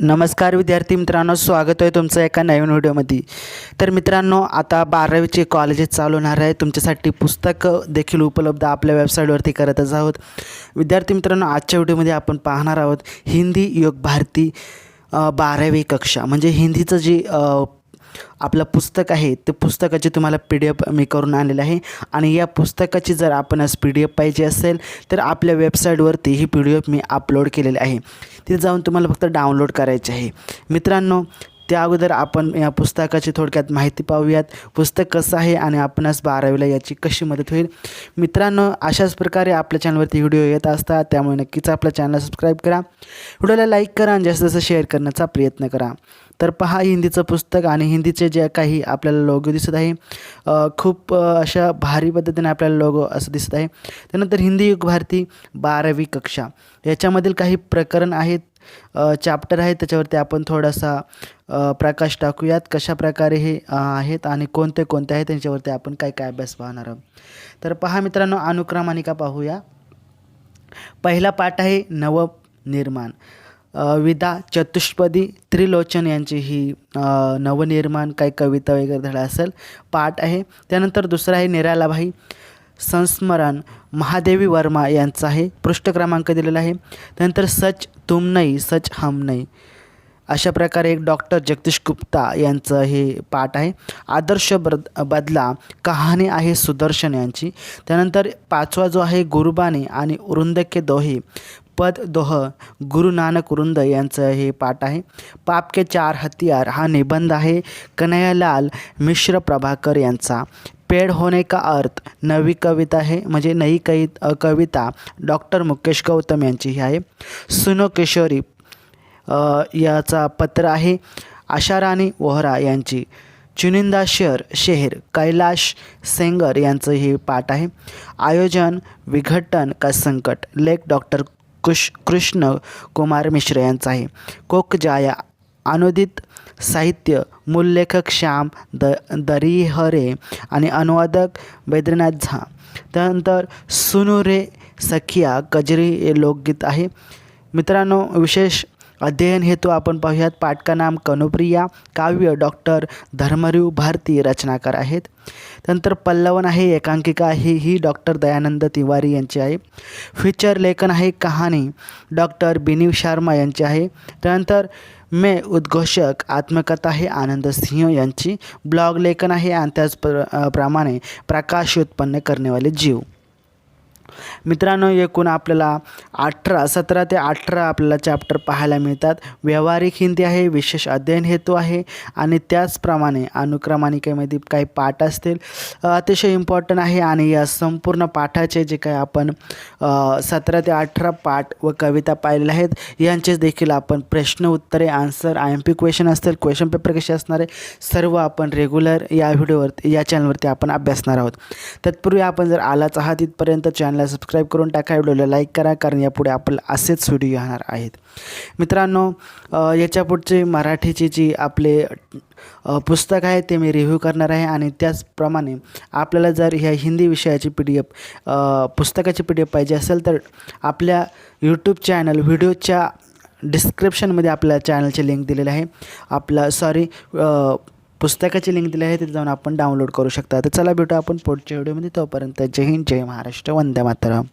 नमस्कार विद्यार्थी मित्रांनो, स्वागत आहे तुमचं एका नवीन व्हिडिओमध्ये। तर मित्रांनो, आता 12वीचे कॉलेजेस चालू होणार आहे। तुमच्यासाठी पुस्तकं देखील उपलब्ध आपल्या वेबसाईटवरती करतच आहोत। विद्यार्थी मित्रांनो, आजच्या व्हिडिओमध्ये आपण पाहणार आहोत हिंदी योग भारती 12वी कक्षा म्हणजे हिंदीचं जे आपलं पुस्तक आहे ते पुस्तकाची तुम्हाला PDF मी करून आणलेलं आहे। आणि या पुस्तकाची जर आपणास PDF पाहिजे असेल तर आपल्या वेबसाईटवरती ही PDF मी अपलोड केलेली आहे। तिथे जाऊन तुम्हाला फक्त डाउनलोड करायचे आहे। मित्रांनो, त्या अगोदर आपण या पुस्तकाची थोडक्यात माहिती पाहूयात। पुस्तक कसं आहे आणि आपणास 12वीला याची कशी मदत होईल। मित्रांनो, अशाच प्रकारे आपल्या चॅनलवरती व्हिडिओ येत असतात, त्यामुळे नक्कीच आपल्या चॅनलला सबस्क्राईब करा, व्हिडिओला लाईक करा आणि जास्तीत जास्त शेअर करण्याचा प्रयत्न करा। तर पहा, हिंदीचं पुस्तक आणि हिंदीचे जे काही आपल्याला लोगो दिसत आहे, खूप अशा भारी पद्धतीने आपल्याला लोगो असं दिसत आहे। त्यानंतर हिंदी योग भारती 12वी कक्षा याच्यामधील काही प्रकरण आहेत, चॅप्टर आहेत, त्याच्यावरती आपण थोडासा प्रकाश टाकूयात कशा प्रकारे हे आहेत आणि कोणते कोणते आहेत त्यांच्यावरती आपण काय काय अभ्यास पाहणार आहोत। तर पहा मित्रांनो, अनुक्रमानिका पाहूया। पहिला पाठ आहे नवनिर्माण। विदा चतुष्पदी त्रिलोचन यांची ही नवनिर्माण काही कविता वगैरे धडा असेल पाठ आहे। त्यानंतर दुसरा आहे निरालाभाई संस्मरण महादेवी वर्मा यांचा आहे, पृष्ठ क्रमांक दिलेला आहे। त्यानंतर सच तुम नहीं सच हम नहीं अशा प्रकारे एक डॉक्टर जगदीश गुप्ता यांचं हे पाठ आहे। आदर्श बदला कहाणी आहे सुदर्शन यांची। त्यानंतर पाचवा जो आहे गुरुबानी आणि उरुंद के दोहे पद दोह गुरु नानक उरुंद यांचं हे पाठ आहे। पाप के चार हथियार हा निबंध आहे कन्हैयालाल मिश्र प्रभाकर यांचा। पेड़ होने का अर्थ नवी कविता है म्हणजे नई कविता डॉक्टर मुकेश गौतम यांची ही आहे। सुनो किशोरी याचा पत्र आहे आशाराणी वोहरा यांची। चुनिंदा शहर कैलाश सेंगर यांचं हे पाठ आहे। आयोजन विघटन का संकट लेख डॉक्टर कृष्ण कुमार मिश्र यांचा आहे। कोक जाया अनुदित साहित्य मूल लेखक श्याम दरिहरे आणि अनुवादक बैद्यनाथ झा। त्यानंतर सुनू रे सखिया कजरी हे लोकगीत आहे। मित्रांनो, विशेष अध्ययन हेतु आपण पाहूयात। पाठ का नाम कनुप्रिया, काव्य डॉक्टर धर्मरू भारती रचनाकार आहेत। त्यानंतर पल्लवन आहे एकांकिका आहे ही डॉक्टर दयानंद तिवारी यांची आहे। फीचर लेखन आहे कहाणी डॉक्टर बिनीव शर्मा यांची आहे। त्यानंतर मैं उद्घोषक आत्मकथा आहे आनंद सिंह यांची। ब्लॉग लेखन आहे आणि त्याचप्रमाणे प्रकाश उत्पन्न करने वाले जीव। मित्रांनो, एकूण आपल्याला 17 ते 18 आपल्याला चॅप्टर पाहायला मिळतात। व्यावहारिक हिंदी आहे, विशेष अध्ययन हेतू आहे आणि त्याचप्रमाणे अनुक्रमानिकेमध्ये काही पाठ असतील अतिशय इम्पॉर्टंट आहे। आणि या संपूर्ण पाठाचे जे काही आपण 17 ते 18 पाठ व कविता पाहिलेल्या आहेत यांचेच देखील आपण प्रश्न उत्तरे आन्सर IMP क्वेश्चन असतील, क्वेश्चन पेपर कसे असणार आहे सर्व आपण रेग्युलर या व्हिडिओवरती या चॅनलवरती आपण अभ्यासणार आहोत। तत्पूर्वी आपण जर आलाच आहात तिथपर्यंत चॅनलला सबस्क्राईब करून टाका, व्हिडिओला लाईक करा, कारण यापुढे आपल्याला असेच व्हिडिओ येणार आहेत। मित्रांनो, याच्या पुढचे मराठीची जी आपले पुस्तक आहे ते मी रिव्ह्यू करणार आहे आणि त्याचप्रमाणे आपल्याला जर ह्या हिंदी विषयाची पुस्तकाची PDF पाहिजे असेल तर आपल्या यूट्यूब चॅनल व्हिडिओच्या डिस्क्रिप्शनमध्ये आपल्या चॅनलची लिंक दिलेली आहे। पुस्तकाची लिंक दिली आहे, तिथे जाऊन आपण डाउनलोड करू शकता। तर चला भेटू आपण पुढच्या व्हिडिओमध्ये, तोपर्यंत जय हिंद, जय महाराष्ट्र, वंदे मातरम।